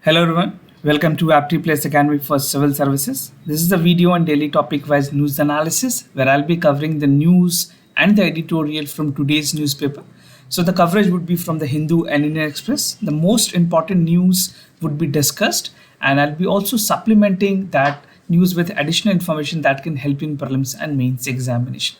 Hello everyone, welcome to AptPlace Academy for Civil Services. This is the video on daily topic-wise news analysis where I'll be covering the news and the editorial from today's newspaper. So the coverage would be from the Hindu and Indian Express. The most important news would be discussed, and I'll be also supplementing that news with additional information that can help in prelims and mains examination.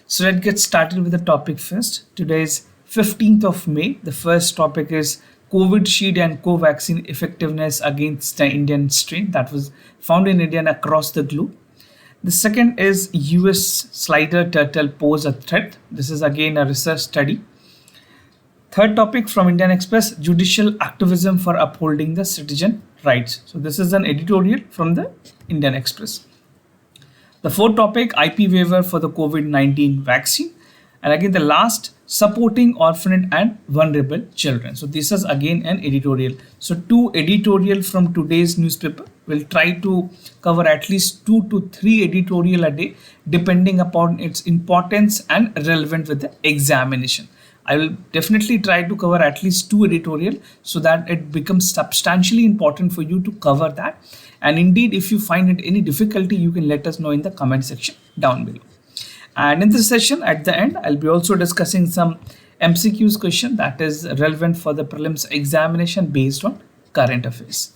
So let's get started with the topic first. Today is 15th of May. The first topic is Covishield and Covaxin effectiveness against the Indian strain that was found in India and across the globe. The second is US slider turtle pose a threat. This is again a research study. Third topic from Indian Express, judicial activism for upholding the citizen rights. So this is an editorial from the Indian Express. The fourth topic, IP waiver for the COVID-19 vaccine. And again, the last, supporting orphaned and vulnerable children. So this is again an editorial. So two editorial from today's newspaper. We'll try to cover at least 2 to 3 editorial a day, depending upon its importance and relevant with the examination. I will definitely try to cover at least 2 editorial so that it becomes substantially important for you to cover that. And indeed, if you find it any difficulty, you can let us know in the comment section down below. And in this session, at the end, I'll be also discussing some MCQs question that is relevant for the prelims examination based on current affairs.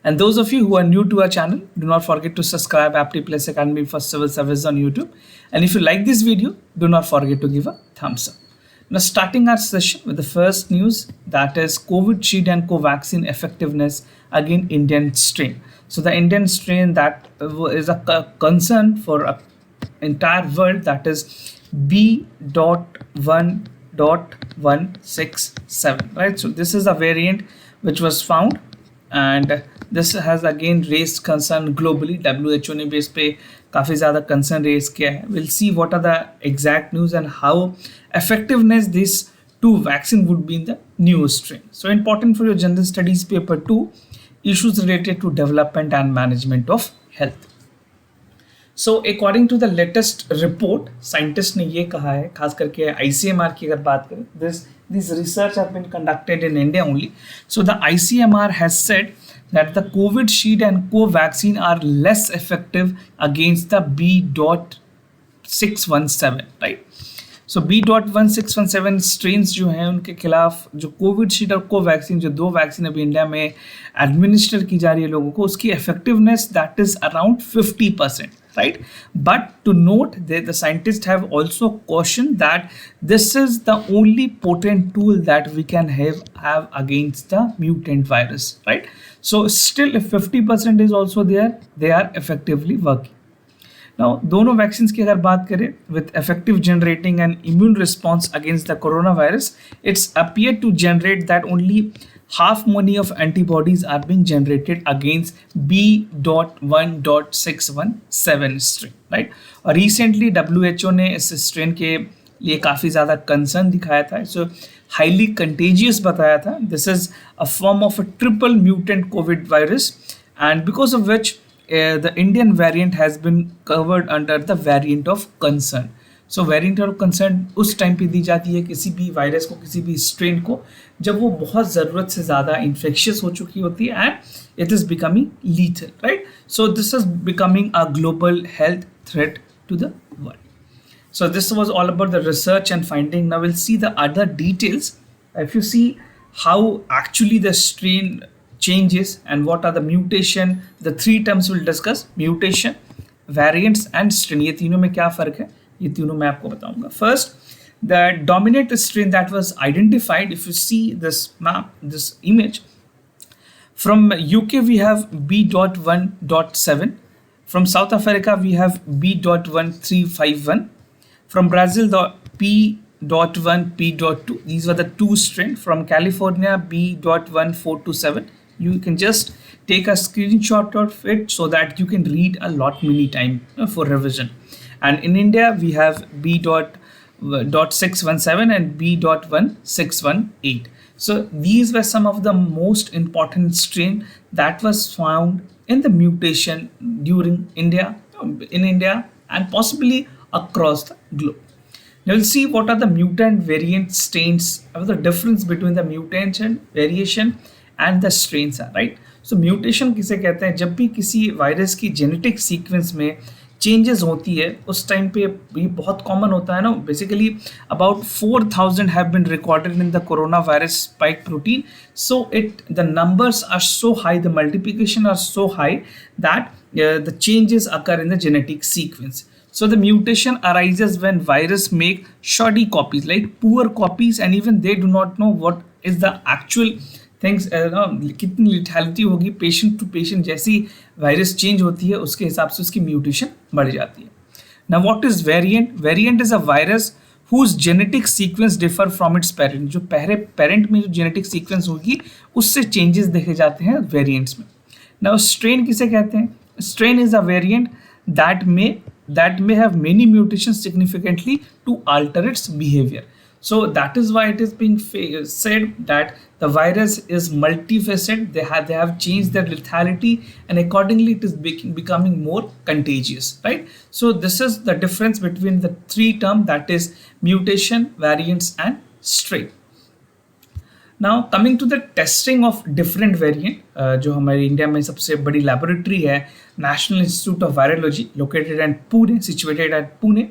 And those of you who are new to our channel, do not forget to subscribe AptPlace Academy for Civil Service on YouTube. And if you like this video, do not forget to give a thumbs up. Now starting our session with the first news, that is Covishield and Covaxin effectiveness against Indian strain. So the Indian strain that is a concern for a entire world, that is B.1.167, right? So this is a variant which was found, and this has again raised concern globally. WHO ने भी इस पे काफ़ी ज़्यादा concern raise किया है. We'll see what are the exact news and how effectiveness this two vaccine would be in the new strain. So important for your general studies paper 2, issues related to development and management of health. So according to the latest report, scientist ने ये कहा है, खास करके ICMR की अगर बात करें, this research have been conducted in India only. So the ICMR has said that the Covishield and Covaxin are less effective against the B.617, right? So B.1617 strains जो हैं उनके खिलाफ जो कोविशील्ड और कोवैक्सीन, जो 2 वैक्सीन अभी India में administer की जा रही है लोगों को, उसकी effectiveness that is around 50%, right? But to note, the scientists have also cautioned that this is the only potent tool that we can have against the mutant virus, right? So still if 50% is also there, they are effectively working. Now, दोनों vaccines की अगर बात करें, with effective generating an immune response against the coronavirus, it's appeared to generate that only half many of antibodies are being generated against B.1.617 strain, right? और recently WHO ने इस strain के लिए काफ़ी ज़्यादा concern दिखाया था, so highly contagious बताया था. This is a form of a triple mutant COVID virus, and because of which the Indian variant has been covered under the variant of concern. So variant of concern उस time पे दी जाती है किसी भी virus को, किसी भी strain को, जब वो बहुत ज़रूरत से ज़्यादा इन्फेक्शियस हो चुकी होती है and it is becoming lethal, right? So this is becoming a global health threat to the world. So this was all about the research and finding. Now we'll see the other details. If you see how actually the strain changes and what are the mutation, the 3 terms we'll discuss: mutation, variants and strain. ये तीनों में क्या फ़र्क है, ये तीनों मैं आपको बताऊंगा. First, the dominant strain that was identified, if you see this map, this image, from UK we have B.1.7, from South Africa we have B.1351, from Brazil the P.1, P.2. These were the 2 strains. From California B.1427. You can just take a screenshot of it so that you can read a lot many times for revision. And in India we have B.617 and B.1618. So these were some of the most important strain that was found in the mutation during in India and possibly across the globe. Now we'll see what are the mutant variant strains, the difference between the mutation, variation and the strains are, right? So mutation किसे कहते हैं? जब भी किसी virus की genetic sequence में changes होती है उस टाइम पे ये बहुत कॉमन होता है ना. Basically about 4000 have been recorded in the corona virus spike protein. So it the numbers are so high, the multiplication are so high that the changes occur in the genetic sequence. So the mutation arises when virus make shoddy copies, like poor copies, and even they do not know what is the actual things. कितनी lethality होगी patient to patient. जैसी virus change होती है उसके हिसाब से उसकी mutation बढ़ जाती है. Now what is variant? Variant is a virus whose genetic sequence differ from its parent. जो पहले parent में जो genetic sequence होगी उससे changes देखे जाते हैं variants में. Now strain किसे कहते हैं? Strain is a variant that may have many mutations significantly to alter its behavior. So that is why it is being said that the virus is multifaceted. They have changed their lethality, and accordingly it is becoming more contagious, right? So this is the difference between the three terms, that is mutation, variants and strain. Now coming to the testing of different variant, जो हमारे India में सबसे बड़ी laboratory है national institute of virology located at Pune, situated at Pune.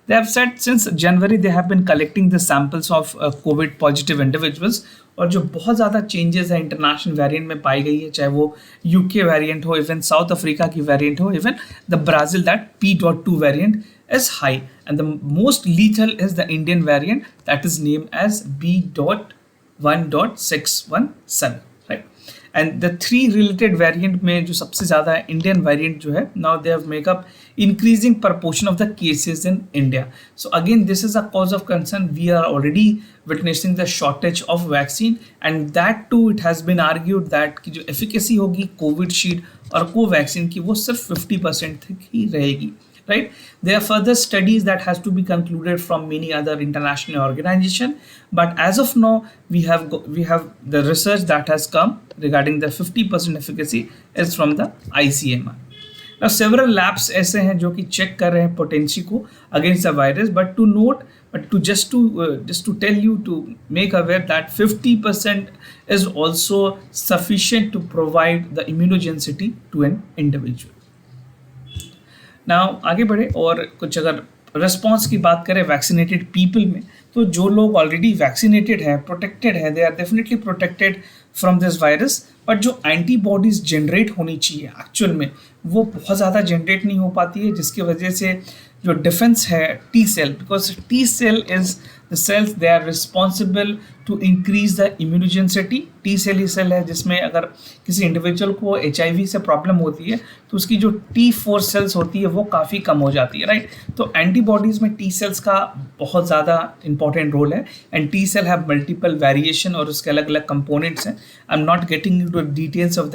They have said since January they have been collecting the samples of Covid positive individuals. और जो बहुत ज़्यादा चेंजेस है इंटरनेशनल वेरिएंट में पाई गई है, चाहे वो यूके वेरिएंट हो, इवन साउथ अफ्रीका की वेरिएंट हो, even the Brazil, that P.2 variant is high, and the most lethal is the Indian variant that is named as B.1.617, right? And the three related variant में जो सबसे ज़्यादा है Indian variant जो है, now they have make up increasing proportion of the cases in India. So again this is a cause of concern. We are already witnessing the shortage of vaccine, and that too it has been argued that कि जो efficacy होगी Covishield और Covaxin की वो सिर्फ 50% तक ही रहेगी. Right? There are further studies that has to be concluded from many other international organizations, but as of now we have the research that has come regarding the 50% efficacy is from the ICMR. Now several labs ऐसे हैं जो कि check कर रहे हैं potency को against the virus, but to note, just to tell you, to make aware that 50% is also sufficient to provide the immunogenicity to an individual. Now आगे बढ़े और कुछ अगर रिस्पॉन्स की बात करें वैक्सीनेटेड पीपल में, तो जो लोग ऑलरेडी वैक्सीनेटेड है, प्रोटेक्टेड है, they are definitely protected from this virus. But जो एंटीबॉडीज जनरेट होनी चाहिए एक्चुअल में वो बहुत ज़्यादा जनरेट नहीं हो पाती है, जिसकी वजह से जो डिफेंस है T cell, because T cell is the cells they are responsible to increase the immunogenicity. T cell ही सेल है जिसमें अगर किसी इंडिविजुअल को HIV से प्रॉब्लम होती है तो उसकी जो T4 सेल्स होती है वो काफ़ी कम हो जाती है, राइट? तो एंटीबॉडीज़ में टी सेल्स का बहुत ज़्यादा इंपॉर्टेंट रोल है, and T cell have multiple variation और उसके अलग अलग कंपोनेंट्स हैं. I am not getting into details of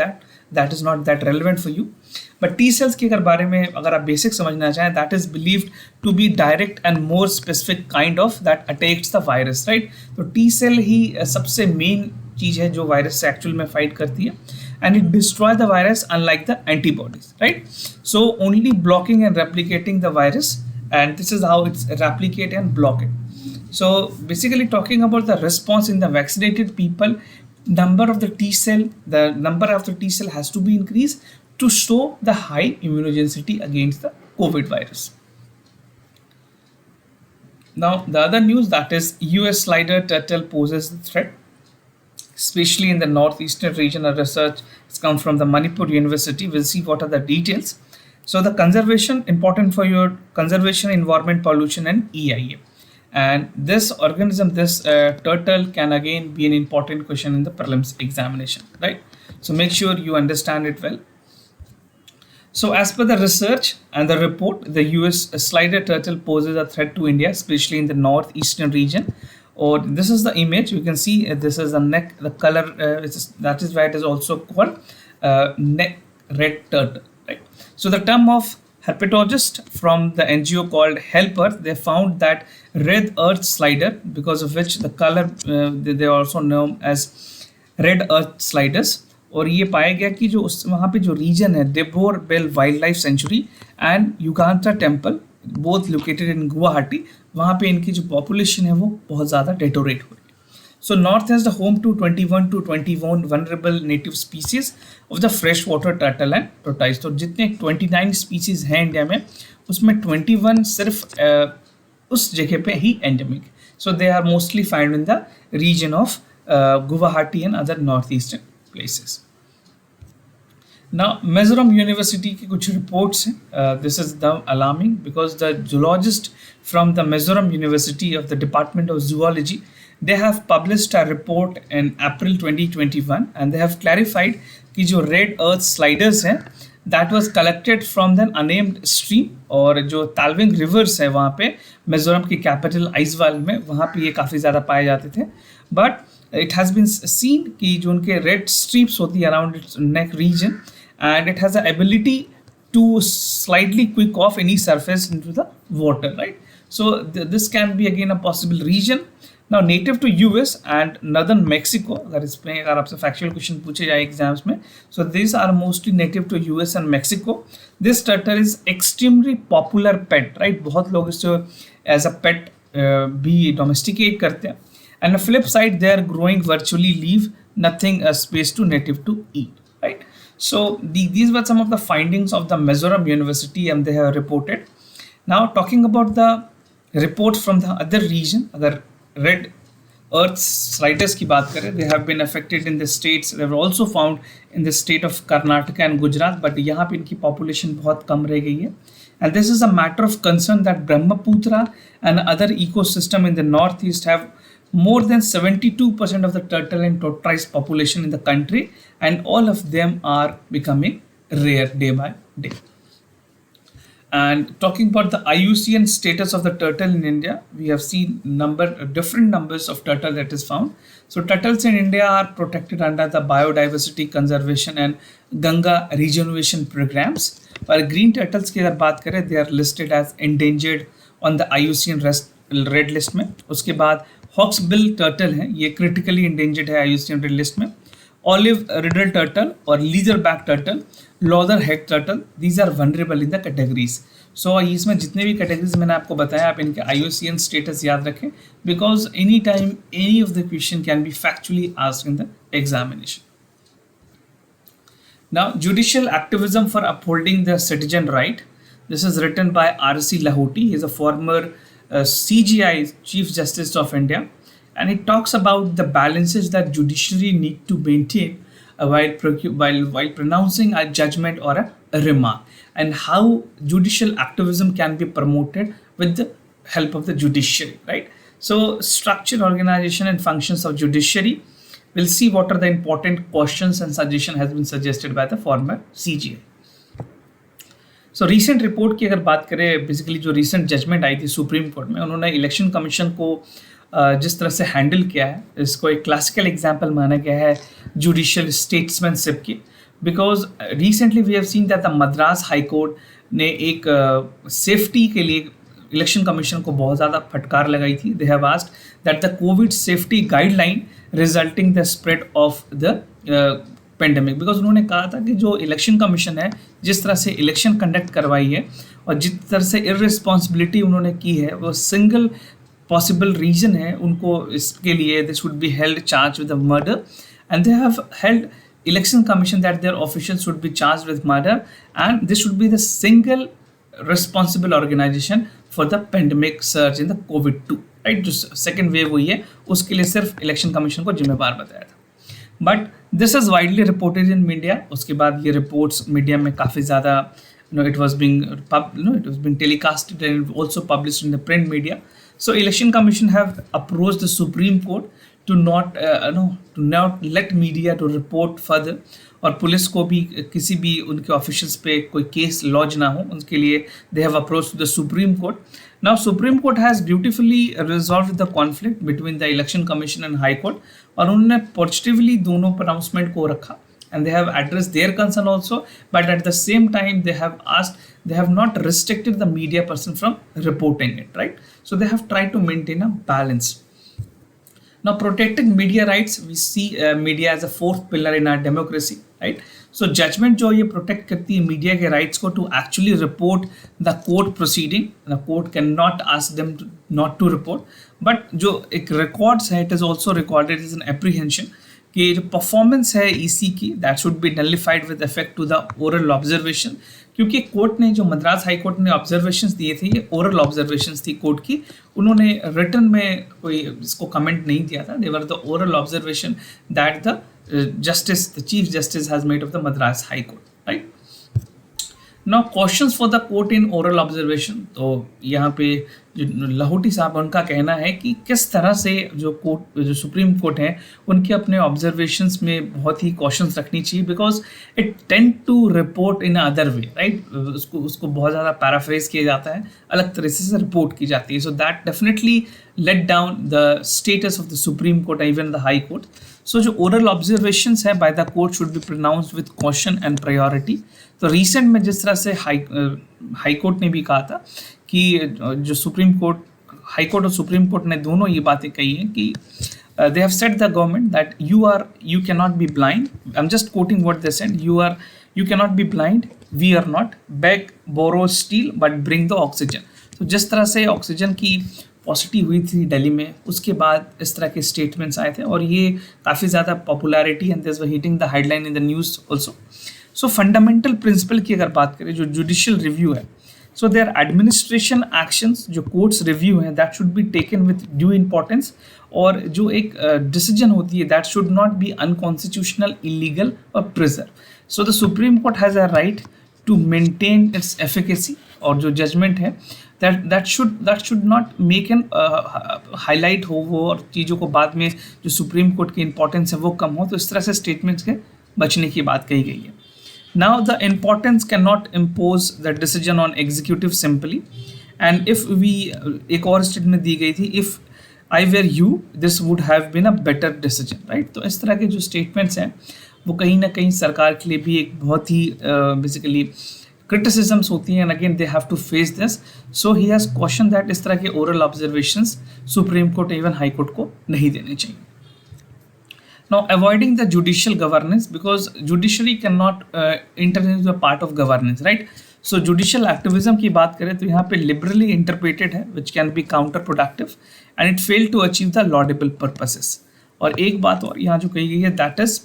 that is not that relevant for you. But T cells के अगर बारे में अगर आप बेसिक समझना चाहें, that is believed to be direct and more specific kind of that attacks the virus, right? तो T cell ही सबसे मेन चीज़ है जो वायरस से एक्चुअल में फाइट करती है, and it destroy the virus unlike the antibodies, right? So only blocking and replicating the virus, and this is how it's replicate and block it. So basically talking about the response in the vaccinated people, number of the T cell has to be increased to show the high immunogenicity against the COVID virus. Now the other news, that is US slider turtle poses a threat, especially in the northeastern region. A research has come from the Manipur University. We'll see what are the details. So the conservation, important for your conservation, environment, pollution and EIA. And this organism, this turtle can again be an important question in the prelims examination, right? So make sure you understand it well. So as per the research and the report, the US slider turtle poses a threat to India, especially in the northeastern region. Or this is the image you can see. This is the neck, the color. That is why it is also called neck red turtle, right? So the term of herpetologist from the NGO called Helper, they found that red earth slider, because of which the color they are also known as red earth sliders. और ये पाया गया कि जो वहाँ पे जो region है Deepor Beel wildlife sanctuary and Umananda temple, both located in Guwahati, वहाँ पे इनकी जो पॉपुलेशन है वो बहुत ज़्यादा डेटोरेट हो रही है. So north is the home to 21 to 21 vulnerable native species of the freshwater turtle and tortoise. तो जितने 29 species हैं इंडिया में उसमें 21 सिर्फ उस जगह पे ही endemic. So they are mostly found in the region of Guwahati and other northeastern places. Now, Mizoram University की कुछ reports हैं. This is the alarming because the zoologist from the Mizoram University of the Department of Zoology, they have published a report in April 2021 and they have clarified कि जो red earth sliders हैं that was collected from the unnamed stream और जो तालविंग rivers है वहाँ पे मिजोरम की capital Aizawl में वहाँ पे ये काफ़ी ज़्यादा पाए जाते थे. But it has been seen कि जो उनके red streaks होती है around its neck region and it has the ability to slightly quick off any surface into the water, right? So this can be again a possible region. Now native to US and northern Mexico, अगर इसमें अगर आपसे factual question पूछे जाए exams में, so these are mostly native to US and Mexico. This turtle is extremely popular pet, right? बहुत लोग इसको as a pet भी domesticate करते हैं. And the flip side, they are growing virtually leave nothing a space to native to eat, right? So these were some of the findings of the Mizoram University and they have reported. Now talking about the reports from the other region, अगर red earth sliders की बात करें, they have been affected in the states. They were also found in the state of Karnataka and Gujarat, but यहाँ पे इनकी population बहुत कम रह गई है. And this is a matter of concern that Brahmaputra and other ecosystem in the northeast have more than 72% of the turtle and tortoise population in the country, and all of them are becoming rare day by day. And talking about the IUCN status of the turtle in India, we have seen different numbers of turtle that is found. So turtles in India are protected under the biodiversity conservation and Ganga regeneration programs. While green turtles की अगर बात करें, they are listed as endangered on the IUCN red list में. उसके बाद hawksbill turtle है, ये critically endangered है IUCN रेड लिस्ट में. ऑलिव रिडल टर्टल और leatherback turtle, loggerhead turtle, these are vulnerable in the categories. So इसमें जितने भी कैटेगरीज मैंने आपको बताया, आप इनके IUCN स्टेटस याद रखें because any time any of the question can be factually asked in the examination. Now, judicial activism for upholding the citizen right. This is written by R.C. Lahoti. He is a former CJI, Chief Justice of India, and it talks about the balances that judiciary need to maintain while pronouncing a judgment or a remark, and how judicial activism can be promoted with the help of the judiciary, right? So, structure, organization, and functions of judiciary. We'll see what are the important questions and suggestion has been suggested by the former CJI. So recent report की अगर बात करें, basically जो recent judgement आई थी supreme court में, उन्होंने election commission को जिस तरह से हैंडल किया है, इसको एक क्लासिकल एग्जांपल माना गया है जुडिशियल स्टेट्समैनशिप की. Because recently we have seen that the Madras high court ने एक सेफ्टी के लिए इलेक्शन कमीशन को बहुत ज़्यादा फटकार लगाई थी. They have asked that the Covid safety guideline resulting the spread of the pandemic. Because उन्होंने कहा था कि जो इलेक्शन कमीशन है, जिस तरह से इलेक्शन कंडक्ट करवाई है और जिस तरह से इररिस्पॉन्सिबिलिटी उन्होंने की है, वो सिंगल पॉसिबल रीजन है उनको इसके लिए this would be held charge with murder, and they have held election commission that their officials would be charge with murder, and this would be the single responsible organisation for the pandemic surge in the कोविड-2, right. जो second wave हुई है उसके लिए सिर्फ election commission को जिम्मेवार बताया था. But this is widely reported in media. उसके बाद ये रिपोर्ट्स मीडिया में काफ़ी ज़्यादा it was being telecasted and also published in the print media. So election commission have approached the Supreme Court to not let media to report further, और police को भी किसी भी उनके ऑफिशियल्स पे कोई केस लॉन्च ना हो उनके लिए they have approached the Supreme Court. Now Supreme Court has beautifully resolved the conflict between the Election Commission and High Court, और उन्होंने पॉजिटिवली दोनों pronouncement को रखा, and they have addressed their concern also, but at the same time they have not restricted the media person from reporting it, right? So they have tried to maintain a balance. Now protecting media rights, we see media as a fourth pillar in our democracy, right? So judgement जो ये protect करती है media के rights को to actually report the court proceeding. The court can not ask them not to report, but जो एक records है it is also recorded as an apprehension कि जो परफॉर्मेंस है ईसी की that should be nullified with effect to the oral observation. क्योंकि कोर्ट ने जो मद्रास हाई कोर्ट ने ऑब्जर्वेशंस दिए थे ये ओरल ऑब्जर्वेशंस थी कोर्ट की, उन्होंने रिटर्न में कोई इसको कमेंट नहीं दिया था. They were the oral observation that the the chief justice has made of the Madras high court, right. Now questions for the court in oral observation. तो यहाँ पे जो लाहौटी साहब उनका कहना है कि किस तरह से जो कोर्ट जो सुप्रीम कोर्ट है उनके अपने ऑब्जर्वेशंस में बहुत ही कॉशंस रखनी चाहिए because it tend to report in other way, right. उसको बहुत ज़्यादा पैराफ्रेज किया जाता है, अलग तरह से रिपोर्ट की जाती है. So that definitely let down the status of the supreme court even the high court. So जो ओरल ऑब्जर्वेशंस है by the court should be pronounced with caution and priority. तो रिसेंट में जिस तरह से हाई कोर्ट ने भी कहा था कि जो सुप्रीम कोर्ट हाई कोर्ट और सुप्रीम कोर्ट ने दोनों ये बातें कही हैं कि they have said the government that you cannot be blind. I'm just quoting what they said. You cannot be blind, we are not, beg, borrow, steal, but bring the oxygen. तो जिस तरह से ऑक्सीजन की पॉसिटी हुई थी दिल्ली में उसके बाद इस तरह के स्टेटमेंट्स आए थे और ये काफ़ी ज़्यादा popularity and this were hitting the headline in the news also. So fundamental principle की अगर बात करें जो जुडिशियल रिव्यू है, सो देयर एडमिनिस्ट्रेशन एक्शंस जो कोर्ट्स रिव्यू हैं that should be taken with due importance. और जो एक डिसीजन होती है that should not be unconstitutional, illegal और preserve. So the supreme court has a right to maintain its efficacy. और जो जजमेंट है that should not make an highlight हो वो और चीज़ों को बाद में जो सुप्रीम कोर्ट की इंपॉर्टेंस है वो कम हो. तो इस तरह से स्टेटमेंट्स के बचने की बात कही गई है. Now the importance cannot impose the decision on executive simply, and if we एक और स्टेटमेंट दी गई थी if I were you this would have been a better decision, right. तो इस तरह के जो स्टेटमेंट्स हैं वो कहीं ना कहीं सरकार के लिए भी एक बहुत ही बेसिकली क्रिटिसिजम्स होती हैं and again they have to face this. So he has question that इस तरह के oral observations supreme court even high court को नहीं देने चाहिए. Now, avoiding the judicial governance because judiciary cannot enter into a part of governance, right? So, judicial activism की बात करें तो यहाँ पे liberally interpreted है, which can be counterproductive, and it failed to achieve the laudable purposes. और एक बात और यहाँ जो कही गई है, that is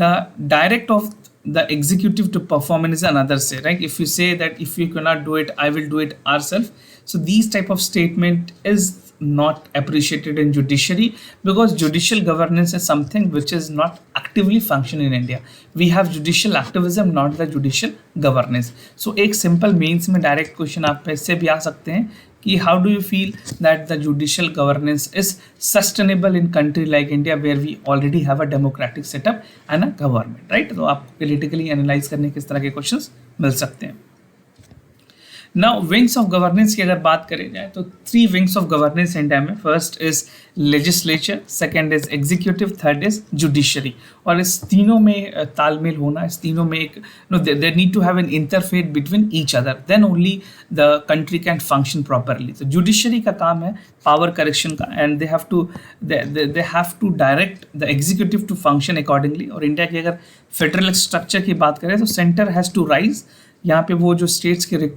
the direct of the executive to perform is another say, right? If you say that if you cannot do it, I will do it ourselves. So, these type of statement is not appreciated in judiciary because judicial governance is something which is not actively function in India. We have judicial activism, not the judicial governance. So एक simple means में direct question आप पे इससे भी आ सकते हैं कि how do you feel that the judicial governance is sustainable in country like India where we already have a democratic setup and a government, right? तो आपको politically analyze करने के इस तरह के questions मिल सकते हैं. नाउ विंग्स ऑफ गवर्नेंस की अगर बात करें जाए तो 3 विंग्स ऑफ गवर्नेंस इंडिया में. First is legislature, second is executive, third is judiciary. और इस तीनों में तालमेल होना, इस तीनों में एक they need to have an interfere between each other, then only the country can function properly. तो जुडिशरी का काम है पावर करेक्शन का and they have to direct the executive to function accordingly. और इंडिया की अगर फेडरल स्ट्रक्चर की बात करें तो सेंटर हैज़ टू राइज, यहाँ पे वो जो स्टेट्स के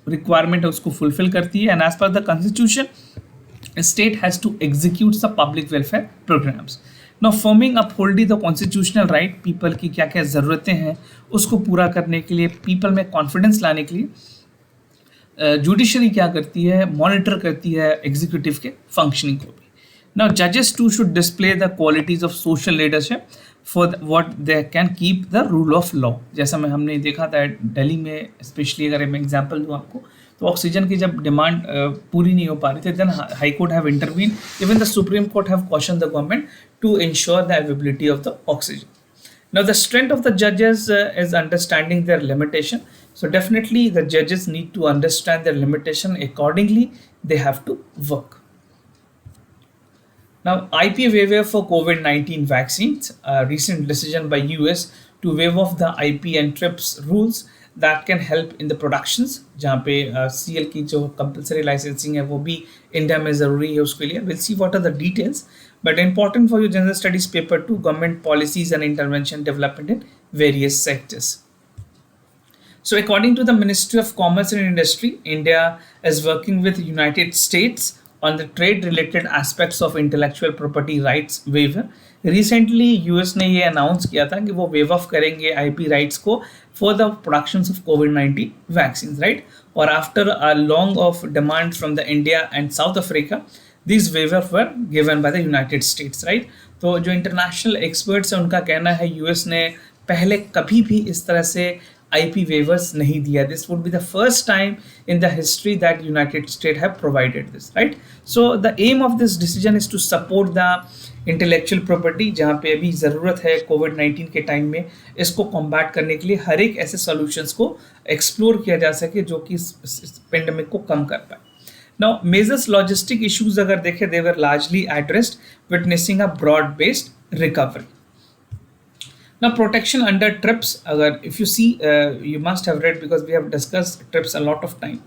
रिक्वायरमेंट है उसको फुलफिल करती है. And as per the constitution state has to execute the public welfare programmes. Now forming upholding the constitutional right, people की क्या क्या ज़रूरतें हैं उसको पूरा करने के लिए, पीपल में कॉन्फिडेंस लाने के लिए जुडिशरी क्या करती है, मॉनिटर करती है एग्जीक्यूटिव के फंक्शनिंग को भी. नाउ जजेस too should display the qualities of social leadership for what they can keep the rule of law. जैसा मैं हमने देखा था दिल्ली में स्पेशली, अगर मैं एग्जांपल दूँ आपको, तो ऑक्सीजन की जब डिमांड पूरी नहीं हो पा रही थी then high court have intervene, even the supreme court have question the government to ensure the availability of the oxygen. Now the strength of the judges is understanding their limitation. So definitely the judges need to understand their limitation, accordingly they have to work. Now IP waiver for COVID-19 vaccines, a recent decision by US to waive off the IP and TRIPS rules that can help in the productions, जहाँ पे CL की जो compulsory licensing है वो भी India में ज़रूरी है उसके लिए. Will see what are the details, but important for your general studies paper 2, government policies and intervention development in various sectors. So according to the Ministry of Commerce and Industry, India is working with United States on the trade related aspects of intellectual property rights waiver. Recently US ने ये announce किया था कि वो waive off करेंगे IP rights को for the productions of कोविड-19 vaccine, right. और after a long of demand from the India and South Africa, these waivers were given by the United States, right. तो जो इंटरनेशनल एक्सपर्ट्स हैं उनका कहना है यूएस ने पहले कभी भी इस तरह से IP waivers नहीं दिया. This would be the first time in the history that United States have provided this, right. So the aim of this decision is to support the intellectual property, जहाँ पे अभी ज़रूरत है कोविड-19 के टाइम में इसको कॉम्बैट करने के लिए हर एक ऐसे सॉल्यूशंस को एक्सप्लोर किया जा सके जो कि इस पेंडेमिक को कम कर पाए. Now, major logistic issues अगर देखें, they were largely addressed, witnessing a broad-based recovery. Now, protection under TRIPS, अगर if you see, you must have read because we have discussed TRIPS a lot of time.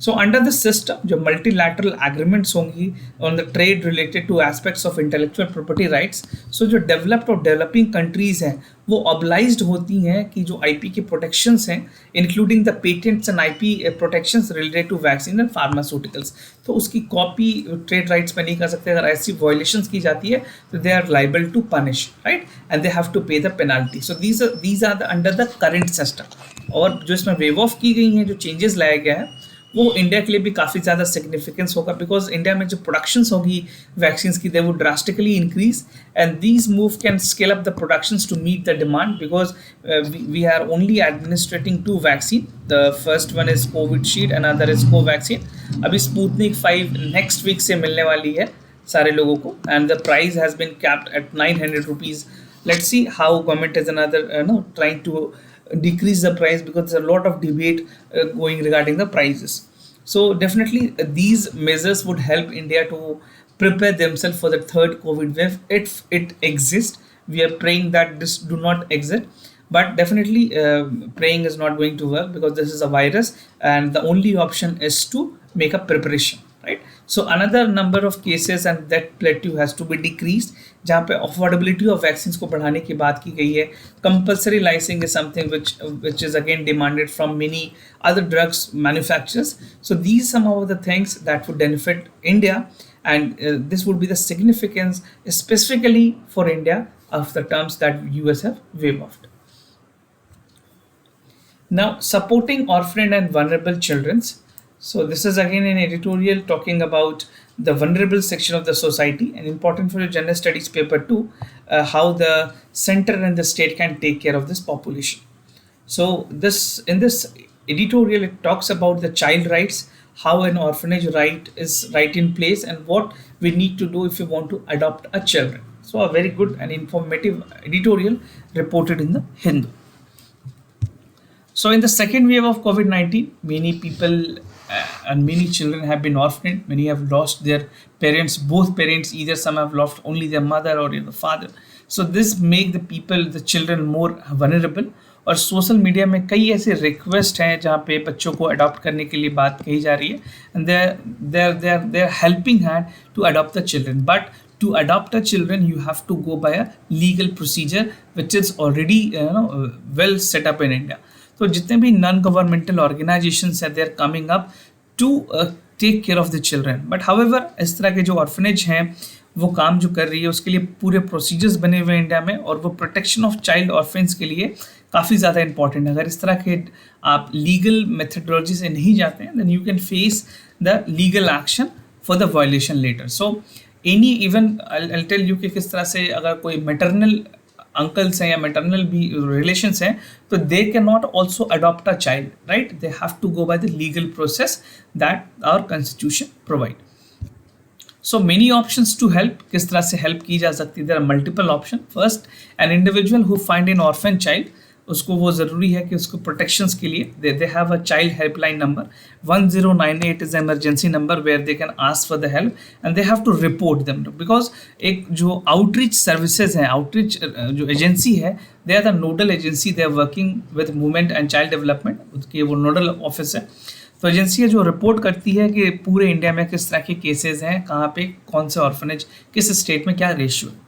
So under the system, जो multilateral agreements होंगी on the trade related to aspects of intellectual property rights, so जो developed और developing countries हैं वो obliged होती हैं कि जो IP की protections हैं, including the patents and IP protections related to vaccine and pharmaceuticals, तो उसकी copy trade rights पे नहीं कर सकते. अगर ऐसी violations की जाती है तो they are liable to punish, right, and they have to pay the penalty. So these are the under the current system. और जो इसमें waive off की गई हैं, जो changes लाया गया है वो इंडिया के लिए भी काफ़ी ज़्यादा सिग्निफिकेंस होगा, बिकॉज इंडिया में जो प्रोडक्शंस होगी वैक्सीन्स की दे वो drastically increase, and these move can scale up the productions to meet the demand, because we are only administrating 2 vaccine. The first one is Covishield and other is Covaxin. अभी Sputnik 5 next week से मिलने वाली है सारे लोगों को, and the price has been capped at 900 rupees. Let's see how government is another trying to decrease the price, because there's a lot of debate going regarding the prices. So definitely these measures would help India to prepare themselves for the third COVID wave if it exists. We are praying that this do not exist, but definitely praying is not going to work because this is a virus and the only option is to make a preparation, right. So another number of cases and that plateau has to be decreased, जहाँ पे affordability of vaccines को बढ़ाने की बात की गई है. Compulsory licensing is something which is again demanded from many other drugs manufacturers. So these some of the things that would benefit India, and this would be the significance specifically for India of the terms that US have waived off. Now, supporting orphan and vulnerable children's. So this is again an editorial talking about the vulnerable section of the society, and important for your general studies paper 2, how the center and the state can take care of this population. So in this editorial it talks about the child rights, how an orphanage right is right in place, and what we need to do if we want to adopt a children. So a very good and informative editorial reported in the Hindu. So in the second wave of COVID-19, many people and many children have been orphaned. Many have lost their parents, both parents, either some have lost only their mother or the father. So this make the children more vulnerable. और social media में कई ऐसे request हैं जहाँ पे बच्चों को adopt करने के लिए बात कही जा रही है, and they are helping hand to adopt the children. But to adopt a children, you have to go by a legal procedure which is already well set up in India. तो जितने भी नॉन गवर्नमेंटल ऑर्गेनाइजेशंस हैं, they are coming up to take care of the children. But however इस तरह के जो orphanage हैं वो काम जो कर रही है उसके लिए पूरे प्रोसीजर्स बने हुए हैं इंडिया में, और वो प्रोटेक्शन ऑफ चाइल्ड ऑर्फेंस के लिए काफ़ी ज़्यादा इंपॉर्टेंट है. अगर इस तरह के आप लीगल मेथडोलॉजी से नहीं जाते हैं, then you can face the legal action for the violation letter. So any even I tell you कि किस तरह से अगर कोई मेटरनल अंकल्स हैं या मेटरनल भी रिलेशंस हैं, तो they can not also adopt a child, right. They have to go by the legal process that our constitution provide. So many options to help. किस तरह से हेल्प की जा सकती है? There are multiple option. First, an individual who find an orphan child, उसको वो ज़रूरी है कि उसको प्रोटेक्शंस के लिए they have a child helpline number 1098 is emergency number where they can ask for the help and they have to report them, because एक जो आउटरीच सर्विसेज हैं, आउटरीच जो एजेंसी है, they are the nodal agency, they are working with women and child development, उसके वो nodal office है। तो agency है जो रिपोर्ट करती है कि पूरे इंडिया में किस तरह के केसेस हैं, कहाँ पे कौन से ऑर्फनेज, किस स्टेट में क्या रेशियो है।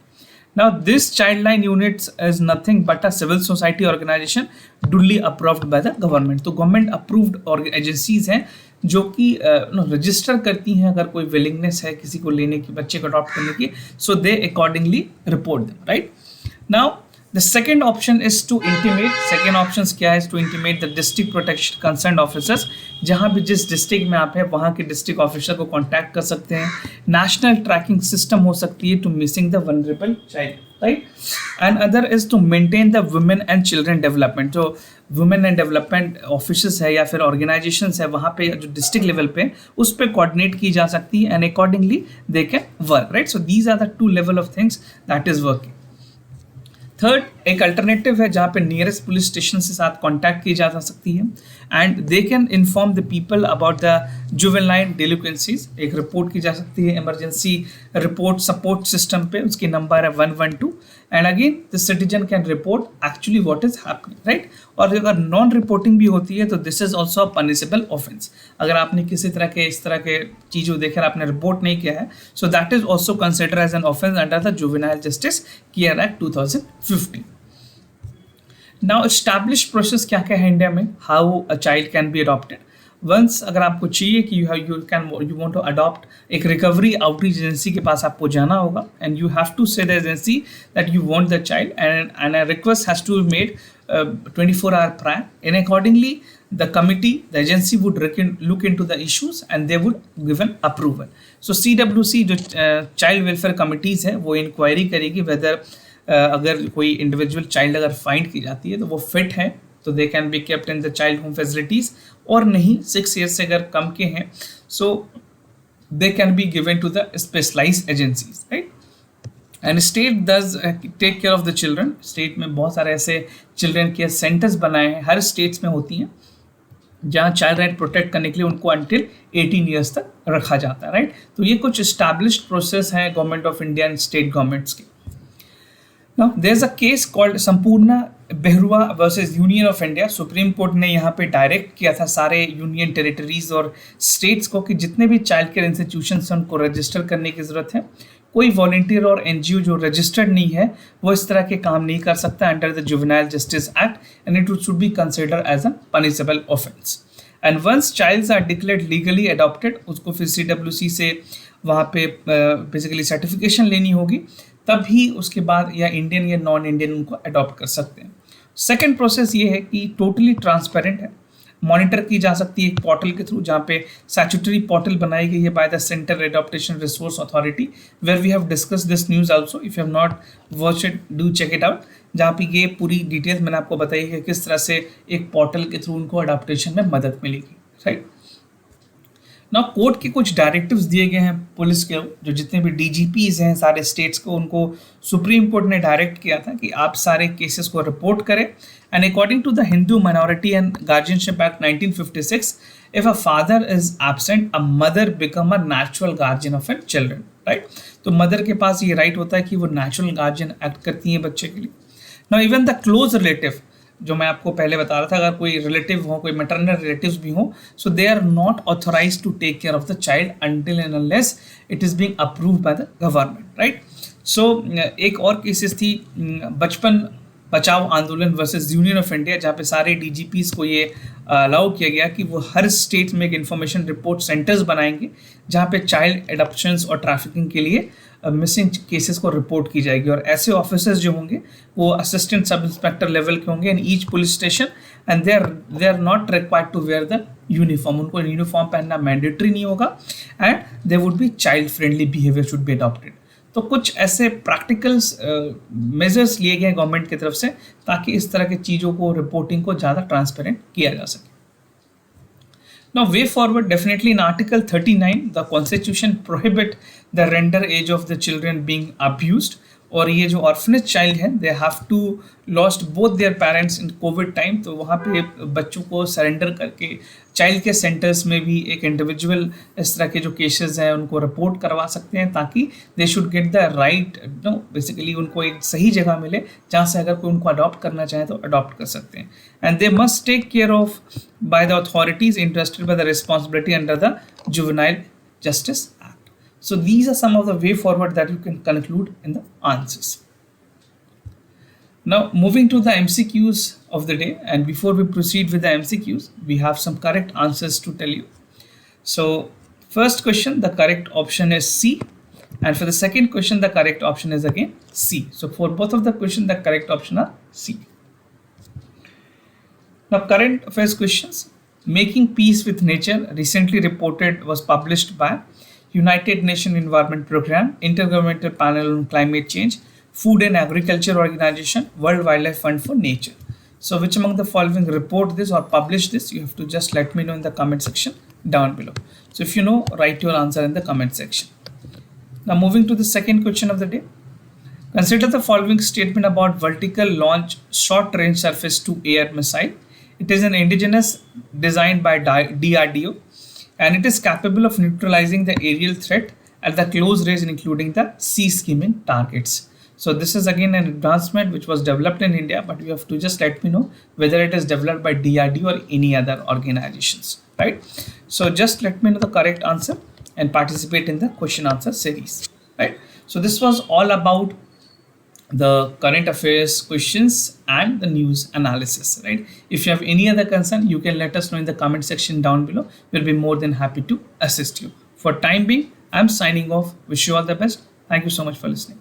Now, this childline units is nothing but a civil society organization duly approved by the government. तो गवर्नमेंट अप्रूव्ड एजेंसीज हैं जो कि रजिस्टर करती हैं अगर कोई विलिंगनेस है किसी को लेने की, बच्चे को अडॉप्ट करने की, so they accordingly report them, right. Now the second option is to intimate, second option क्या है, to intimate the district protection concern officers, जहाँ भी जिस डिस्ट्रिक्ट में आप है वहाँ के डिस्ट्रिक्ट ऑफिसर को कॉन्टैक्ट कर सकते हैं। नेशनल ट्रैकिंग सिस्टम हो सकती है to missing the vulnerable child, right. And other is to maintain the women and children development, जो वुमेन एंड डेवलपमेंट ऑफिस है या फिर ऑर्गेनाइजेशंस है वहाँ पे जो डिस्ट्रिक्ट लेवल पे उस पर कोऑर्डिनेट की जा सकती है and accordingly they can work, right. So these are the two level of things that is working. Third, एक अल्टरनेटिव है जहाँ पे नियरेस्ट पुलिस स्टेशन से साथ कांटेक्ट की जा सकती है and they can inform the people about the juvenile delinquencies, एक रिपोर्ट की जा सकती है इमरजेंसी रिपोर्ट सपोर्ट सिस्टम पे, उसकी नंबर है 112 and again the citizen can report actually what is happening, right. और अगर नॉन रिपोर्टिंग भी होती है तो this is also a punishable offence, अगर आपने किसी तरह के इस तरह के चीज़ों देकर आपने रिपोर्ट नहीं किया है, so that is also consider as an offence under the juvenile justice care act 2015। Now establish process क्या क्या है इंडिया में, how a child can be adopted. Once अगर आपको चाहिए कि यू वांट टू अडॉप्ट, एक रिकवरी आउटरीच एजेंसी के पास आपको जाना होगा and you have to say the agency that you want the child and a request has to be made 24 hours prior, and accordingly the committee, the agency would look into the issues and they would give an approval. So CWC जो child welfare committees है वो inquiry करेगी weather अगर कोई individual child अगर find की जाती है तो वो फिट है तो they can be kept in the child home facilities, और नहीं 6 years से अगर कम के हैं so they can be given to the specialised agencies, right. And state does take care of the children, state में बहुत सारे ऐसे चिल्ड्रन केयर सेंटर्स बनाए हैं, हर स्टेट्स में होती हैं, जहाँ चाइल्ड राइट प्रोटेक्ट करने के लिए उनको अंटिल 18 years तक रखा जाता है, राइट। तो ये कुछ इस्टेब्लिश्ड प्रोसेस हैं government of India and state governments के। Now, there's a case called Sampurna Behrua versus Union of India. Supreme court ने यहाँ पे डायरेक्ट किया था सारे यूनियन टेरिटरीज और स्टेट्स को कि जितने भी चाइल्ड केयर इंस्टीट्यूशंस हैं उनको रजिस्टर करने की ज़रूरत है। कोई वॉलंटियर और एनजीओ जो रजिस्टर्ड नहीं है वो इस तरह के काम नहीं कर सकता under the juvenile justice act and it should be considered as a punishable offence. And once childs are declared legally adopted, उसको फिर CWC से वहाँ पे बेसिकली सर्टिफिकेशन लेनी होगी, तभी उसके बाद या इंडियन या नॉन इंडियन उनको अडॉप्ट कर सकते हैं। सेकंड प्रोसेस ये है कि टोटली ट्रांसपेरेंट है, मॉनिटर की जा सकती है एक पोर्टल के थ्रू, जहाँ पे स्टैट्यूटरी पोर्टल बनाई गई है by the central adoptation resource authority, where we have discuss this news also, if you have not watch it do check it out, जहाँ पे ये पूरी डिटेल्स मैंने आपको बताई है किस तरह से एक पोर्टल के थ्रू उनको अडॉप्टेशन में मदद मिलेगी, राइट। ना कोर्ट के कुछ डायरेक्टिव्स दिए गए हैं पुलिस के, जो जितने भी DGPs हैं सारे स्टेट्स को, उनको सुप्रीम कोर्ट ने डायरेक्ट किया था कि आप सारे केसेस को रिपोर्ट करें। And according to the Hindu minority and guardianship act 1956, if a father is absent a mother become a natural guardian of a children, right. तो मदर के पास ये राइट होता है कि वो नेचुरल गार्जियन एक्ट करती हैं बच्चे के लिए। Now even the close relative, जो मैं आपको पहले बता रहा था, अगर कोई रिलेटिव हो, कोई मैटरनल रिलेटिव्स भी हो, so they are not authorise to take care of the child until and unless it is being approved by the government, right. So एक और केसेस थी बचपन बचाओ आंदोलन वर्सेस यूनियन ऑफ इंडिया, जहाँ पे सारे DGPs को ये अलाउ किया गया कि वो हर स्टेट में एक इंफॉर्मेशन रिपोर्ट सेंटर्स बनाएंगे जहाँ पे चाइल्ड एडॉप्शंस और ट्रैफिकिंग के लिए मिसिंग केसेस को रिपोर्ट की जाएगी। और ऐसे ऑफिसर्स जो होंगे वो असिस्टेंट सब इंस्पेक्टर लेवल के होंगे in each police station, and they are not required to wear the uniform, उनको यूनिफॉर्म पहनना मैंडेटरी नहीं होगा, and they would be child friendly behaviour should be adopted. तो कुछ ऐसे प्रैक्टिकल्स मेजर्स लिए गए गवर्नमेंट की तरफ से ताकि इस तरह की चीज़ों को, रिपोर्टिंग को ज़्यादा ट्रांसपेरेंट किया जा सके। Now, way forward, definitely in Article 39, the Constitution prohibit the render age of the children being abused, और ये जो ऑर्फनेज चाइल्ड है they have to lost both their parents in COVID time, तो वहाँ पे बच्चों को सरेंडर करके चाइल्ड के सेंटर्स में भी एक इंडिविजुअल इस तरह के जो केसेस हैं उनको रिपोर्ट करवा सकते हैं, ताकि they should get the right basically उनको एक सही जगह मिले जहाँ से अगर कोई उनको अडॉप्ट करना चाहे तो अडॉप्ट कर सकते हैं. And they must take care of by the authorities interested by the responsibility under the juvenile justice act. So these are some of the way forward that you can conclude in the answers. Now moving to the MCQs of the day, and before we proceed with the MCQs, we have some correct answers to tell you. So first question, the correct option is C, and for the second question the correct option is again C. So for both of the questions the correct option are C. Now current affairs questions. Making Peace with Nature recently reported was published by United Nations Environment Programme, Intergovernmental Panel on Climate Change, Food and Agriculture Organization, World Wildlife Fund for Nature. So which among the following report this or publish this? You have to just let me know in the comment section down below. So if you know, write your answer in the comment section. Now moving to the second question of the day. Consider the following statement about vertical launch short range surface to air missile. It is an indigenous designed by DRDO. And it is capable of neutralizing the aerial threat at the close range, including the sea skimming targets. So this is again an advancement which was developed in India, but you have to just let me know whether it is developed by DRDO or any other organizations, right? So just let me know the correct answer and participate in the question answer series, right? So this was all about the current affairs questions and the news analysis, right? If you have any other concern, you can let us know in the comment section down below. We'll be more than happy to assist you. For time being, I'm signing off. Wish you all the best. Thank you so much for listening.